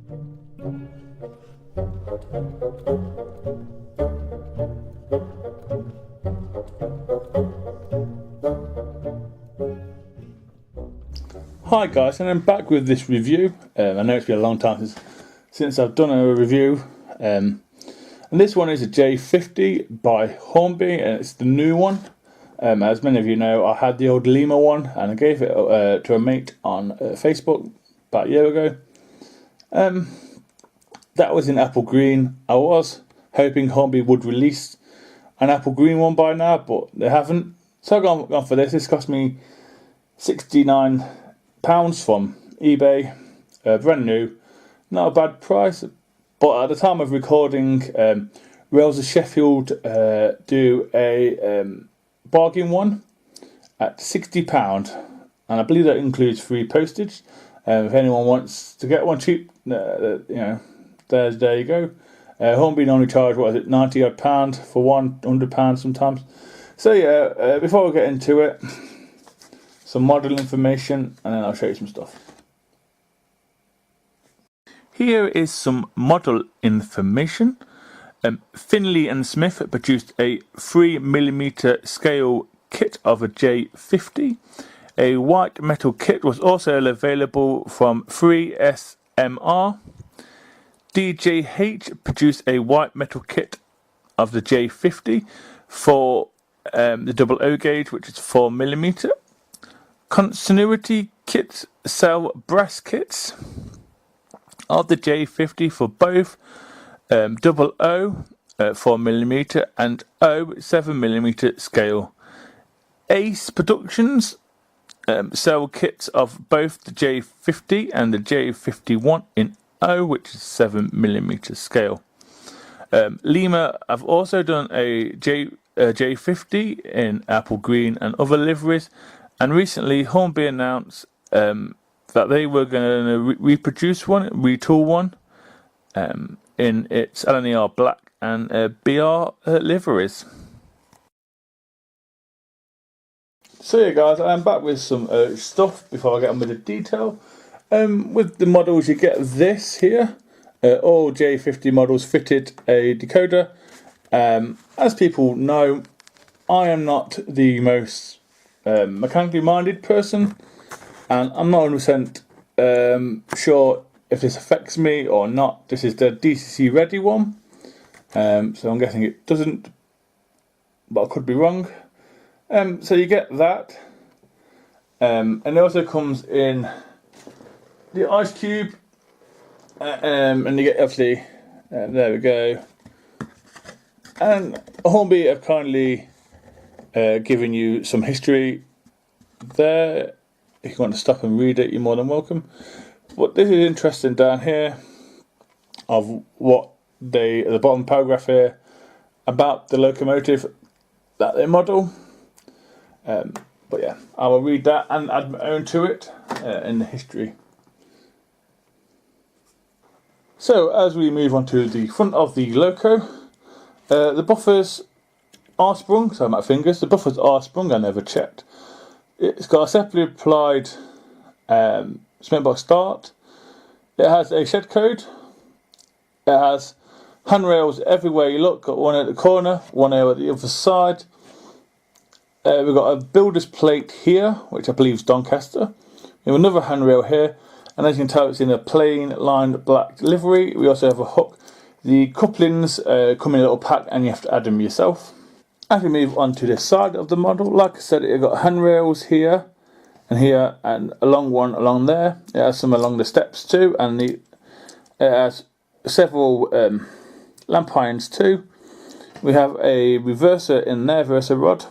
Hi guys, and I'm back with this review. I know it's been a long time since I've done a review, and this one is a J50 by Hornby, and it's the new one. As many of you know, I had the old Lner one, and I gave it to a mate on Facebook about a year ago. That was in apple green. I was hoping Hornby would release an apple green one by now, but they haven't. So I've gone for this. This cost me £69 from eBay, brand new, not a bad price. But at the time of recording, Rails of Sheffield do a bargain one at £60, and I believe that includes free postage. If anyone wants to get one cheap, there you go. Hornby normally charge, what is it, £90 for one, £100 sometimes. So yeah, before we get into it, some model information, and then I'll show you some stuff. Here is some model information. Finley and Smith produced a 3mm scale kit of a J50. A white metal kit was also available from 3SMR. DJH produced a white metal kit of the J50 for the double O gauge, which is 4mm. Continuity kits sell brass kits of the J50 for both double O 4mm and O 7mm scale. Ace Productions sell kits of both the J50 and the J51 in O, which is 7mm scale. Lner have also done a J50 in apple green and other liveries. And recently, Hornby announced that they were going to reproduce one, retool one, in its Lner black and BR liveries. So yeah guys, I'm back with some stuff before I get on with the detail. With the models you get this here. All J50 models fitted a decoder. As people know, I am not the most mechanically minded person, and I'm not 100% sure if this affects me or not. This is the DCC ready one, so I'm guessing it doesn't, but I could be wrong. So you get that, and it also comes in the ice cube, and you get obviously there we go. And Hornby have kindly giving you some history there. If you want to stop and read it, you're more than welcome. But this is interesting down here of what the bottom paragraph here about the locomotive that they model. But yeah, I will read that and add my own to it in the history. So as we move on to the front of the loco, the buffers are sprung, so my fingers, the buffers are sprung, I never checked. It's got a separately applied cement box start. It has a shed code. It has handrails everywhere you look, got one at the corner, one at the other side. We've got a builder's plate here, which I believe is Doncaster. We have another handrail here, and as you can tell it's in a plain lined black livery. We also have a hook. The couplings come in a little pack and you have to add them yourself. As we move on to this side of the model, like I said, it's got handrails here and a long one along there. It has some along the steps too, and it has several lamp irons too. We have a reverser in there, reverser rod.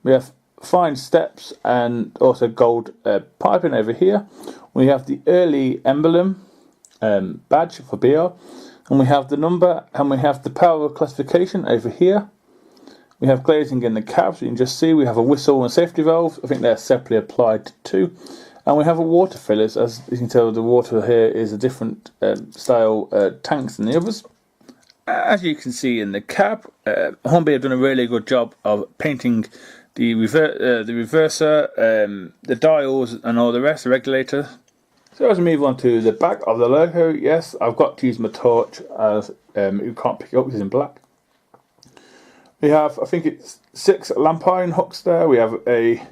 We have fine steps and also gold piping over here. We have the early emblem badge for BR, and we have the number, and we have the power classification over here. We have glazing in the cab, so you can just see we have a whistle and safety valve. I think they're separately applied too. And we have a water fillers. As you can tell, the water here is a different style tanks than the others. As you can see in the cab, Hornby have done a really good job of painting the reverser, the dials and all the rest, the regulator. So as we move on to the back of the logo, yes, I've got to use my torch as you can't pick it up because it's in black. We have, I think it's 6 lamp iron hooks there. We have a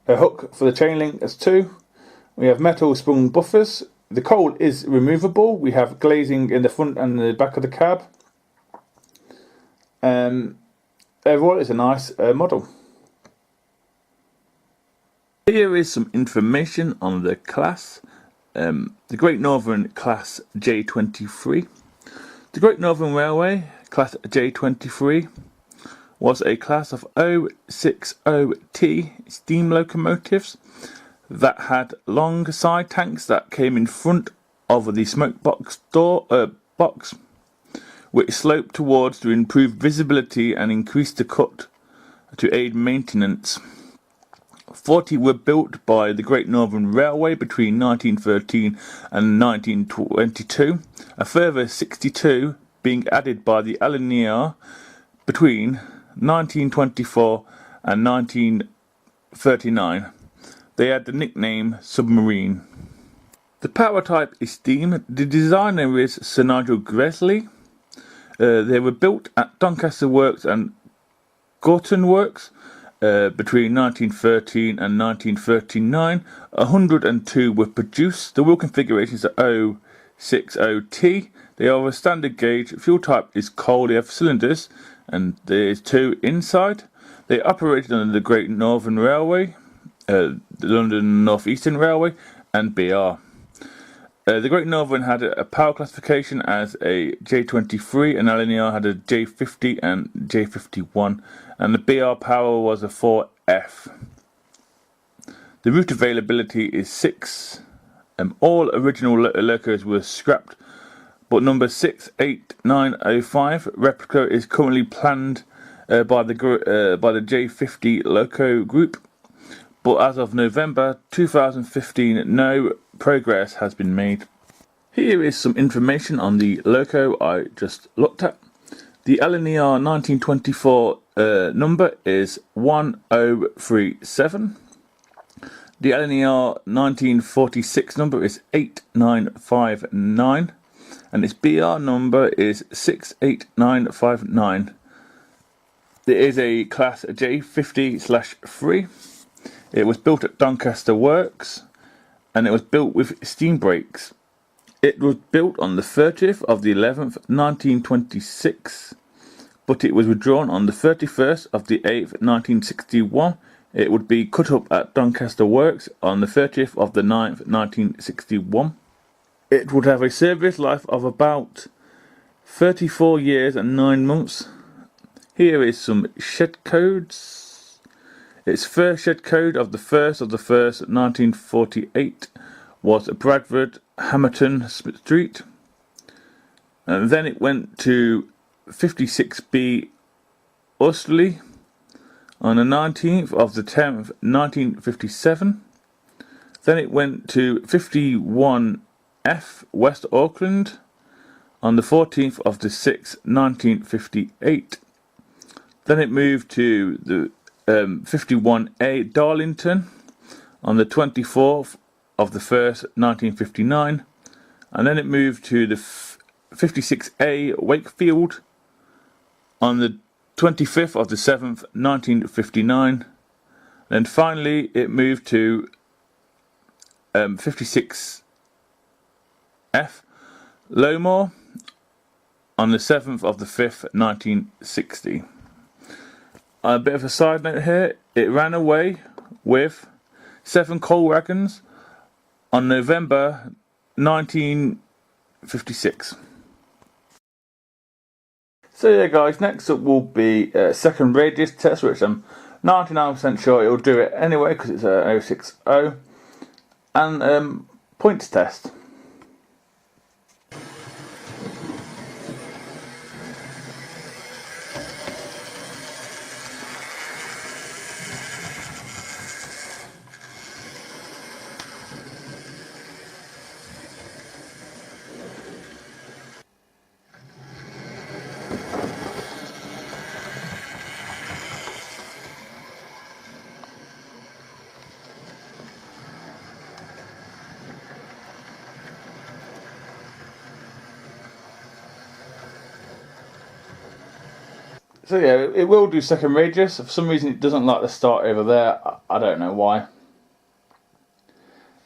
hook for the chain link as 2. We have metal sprung buffers. The coal is removable. We have glazing in the front and the back of the cab. Overall, it's a nice model. Here is some information on the class. The Great Northern Class J23. The Great Northern Railway Class J23 was a class of 060T steam locomotives that had long side tanks that came in front of the smoke box box, which sloped towards to improve visibility and increase the cut to aid maintenance. 40 were built by the Great Northern Railway between 1913 and 1922, a further 62 being added by the Lner between 1924 and 1939. They had the nickname Submarine. The power type is steam. The designer is Sir Nigel Gresley. They were built at Doncaster Works and Gorton Works between 1913 and 1939. 102 were produced. The wheel configurations are 060T. They are a standard gauge. Fuel type is coal. They have cylinders, and there's 2 inside. They operated under the Great Northern Railway, the London North Eastern Railway, and BR. The Great Northern had a power classification as a J23, and Lner had a J50 and J51, and the BR power was a 4F. The route availability is 6. All original locos were scrapped, but number 68905 replica is currently planned by the J50 loco group, but as of November 2015, no progress has been made. Here is some information on the loco I just looked at. The Lner 1924 number is 1037. The Lner 1946 number is 8959, and its BR number is 68959. There is a class J50/3. It was built at Doncaster Works, and it was built with steam brakes. It was built on the 30th of the 11th, 1926, but it was withdrawn on the 31st of the 8th, 1961. It would be cut up at Doncaster Works on the 30th of the 9th, 1961. It would have a service life of about 34 years and 9 months. Here is some shed codes. Its first shed code of the 1st of the 1st, 1948 was Bradford, Hamerton Street. And then it went to 56B Osterley on the 19th of the 10th, 1957. Then it went to 51F West Auckland on the 14th of the 6th, 1958. Then it moved to the 51A Darlington on the 24th of the 1st, 1959, and then it moved to the 56A Wakefield on the 25th of the 7th, 1959, and finally it moved to 56F Lowmore on the 7th of the 5th, 1960. A bit of a side note here, it ran away with 7 coal wagons on November 1956. So yeah guys, next up will be a second radius test, which I'm 99% sure it'll do it anyway because it's a 060, and points test. So yeah, it will do second radius. For some reason it doesn't like the start over there. I don't know why.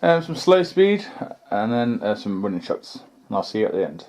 Some slow speed, and then some running shots. And I'll see you at the end.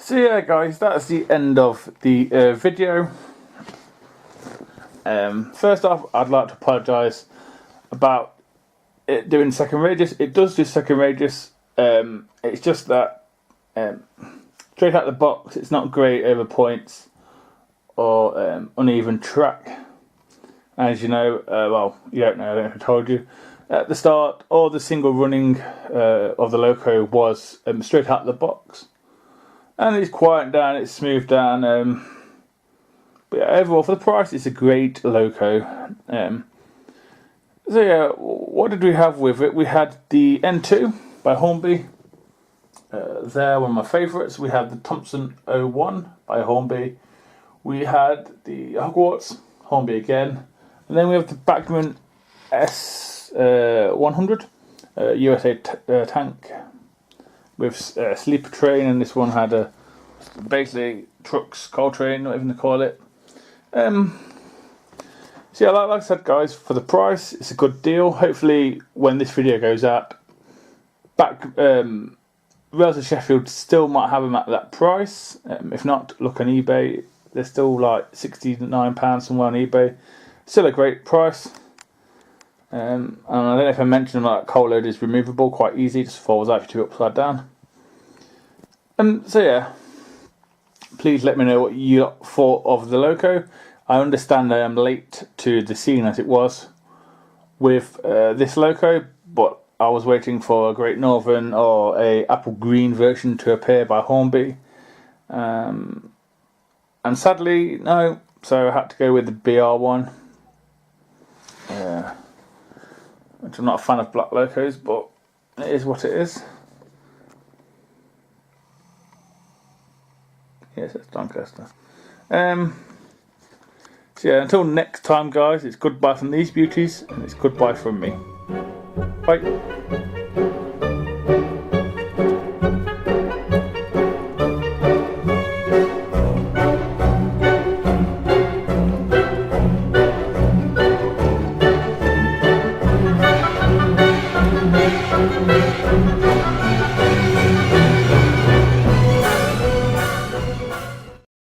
So yeah guys, that's the end of the video. First off, I'd like to apologise about it doing second radius. It does do second radius. It's just that straight out the box it's not great over points or uneven track. As you know, well you don't know, I don't know if I told you. At the start, all the single running of the loco was straight out the box. And it's quiet down, it's smooth down. But yeah, overall, for the price, it's a great loco. So yeah, what did we have with it? We had the N2 by Hornby. They're one of my favourites. We had the Thompson 01 by Hornby. We had the Hogwarts, Hornby again. And then we have the Bachmann S100 USA tank with sleeper train, and this one had a basically trucks coal train, not even to call it. So yeah, like I said guys, for the price it's a good deal. Hopefully when this video goes out, Rails of Sheffield still might have them at that price. If not, look on eBay, they're still like £69 somewhere on eBay. Still a great price. And I don't know if I mentioned that coal load is removable quite easy, just folds out if you do upside down. So yeah, please let me know what you thought of the loco. I understand I am late to the scene as it was with this loco, but I was waiting for a Great Northern or a apple green version to appear by Hornby, and sadly no, so I had to go with the BR one. Which I'm not a fan of black locos, but it is what it is. Yes, it's Doncaster. So yeah, until next time guys, it's goodbye from these beauties, and it's goodbye from me. Bye.